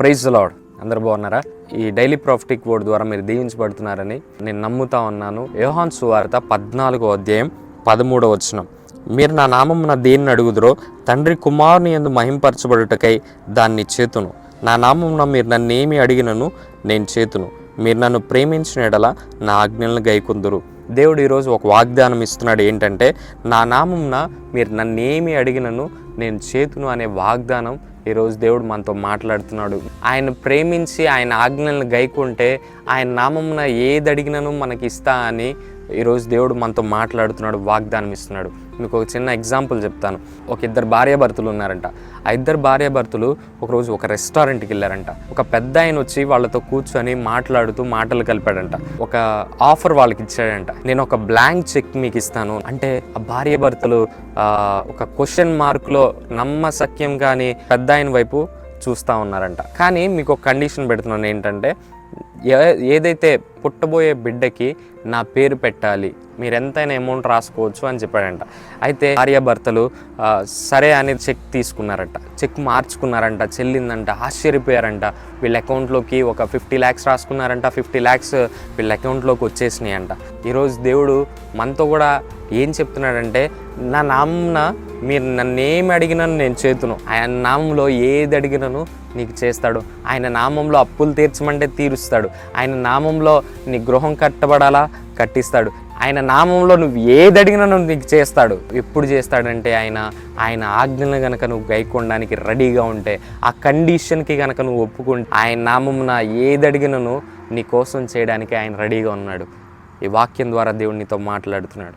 Praise the lord. అందరూ బాగున్నారా? ఈ డైలీ ప్రాఫిటిక్ వర్డ్ ద్వారా మీరు దీవించబడుతున్నారని నేను నమ్ముతా ఉన్నాను. యోహాను సువార్త 14వ అధ్యాయం 13వ వచనం, మీరు నా నామమున దేన్ని అడుగుదురో తండ్రి కుమారుని యందు మహింపరచబడుటకై దాన్ని చేతును. నా నామమున మీరు నన్నేమి అడిగినను నేను చేతును. మీరు నన్ను ప్రేమించిన ఎడల నా ఆజ్ఞలను గైకొందురు. దేవుడు ఈరోజు ఒక వాగ్దానం ఇస్తున్నాడు. ఏంటంటే, నా నామమున మీరు నన్నేమి అడిగినను నేను చేతును అనే వాగ్దానం ఈరోజు దేవుడు మనతో మాట్లాడుతున్నాడు. ఆయన ప్రేమించి ఆయన ఆజ్ఞలను గైకుంటే ఆయన నామమున ఏది అడిగినను మనకి ఇస్తా అని ఈరోజు దేవుడు మనతో మాట్లాడుతున్నాడు, వాగ్దానం ఇస్తున్నాడు. మీకు ఒక చిన్న ఎగ్జాంపుల్ చెప్తాను. ఒక ఇద్దరు భార్యాభర్తలు ఉన్నారంట. ఆ ఇద్దరు భార్యాభర్తలు ఒకరోజు ఒక రెస్టారెంట్కి వెళ్ళారంట. ఒక పెద్ద ఆయన వచ్చి వాళ్ళతో కూర్చొని మాట్లాడుతూ మాటలు కలిపాడంట. ఒక ఆఫర్ వాళ్ళకి ఇచ్చాడంట, నేను ఒక బ్లాంక్ చెక్ మీకు ఇస్తాను అంటే. ఆ భార్యాభర్తలు ఒక క్వశ్చన్ మార్క్లో నమ్మశక్యం కానీ పెద్ద ఆయన వైపు చూస్తూ ఉన్నారంట. కానీ మీకు ఒక కండిషన్ పెడుతున్నాను, ఏంటంటే ఏదైతే పుట్టబోయే బిడ్డకి నా పేరు పెట్టాలి, మీరు ఎంతైనా అమౌంట్ రాసుకోవచ్చు అని చెప్పాడంట. అయితే భార్యాభర్తలు సరే అని చెక్ తీసుకున్నారట. చెక్ మార్చుకున్నారంట, చెల్లిందంట. ఆశ్చర్యపోయారంట. వీళ్ళ అకౌంట్లోకి ఒక 50 lakhs రాసుకున్నారంట. 50 lakhs వీళ్ళ అకౌంట్లోకి వచ్చేసినాయి అంట. ఈరోజు దేవుడు మనతో కూడా ఏం చెప్తున్నాడంటే, నా నామమున మీరు నన్నేమి అడిగినను నేను చేతును. ఆయన నామంలో ఏది అడిగినను నీకు చేస్తాడు. ఆయన నామంలో అప్పులు తీర్చమంటే తీరుస్తాడు. ఆయన నామంలో నీ గృహం కట్టబడాలా కట్టిస్తాడు. ఆయన నామంలో నువ్వు ఏది అడిగినా నువ్వు నీకు చేస్తాడు. ఎప్పుడు చేస్తాడంటే ఆయన ఆజ్ఞలను కనుక నువ్వు గైకొనడానికి రెడీగా ఉంటే, ఆ కండిషన్కి కనుక నువ్వు ఒప్పుకుంటే, ఆయన నామమున ఏది అడిగినను నీ కోసం చేయడానికి ఆయన రెడీగా ఉన్నాడు. ఈ వాక్యం ద్వారా దేవుడు నీతో మాట్లాడుతున్నాడు.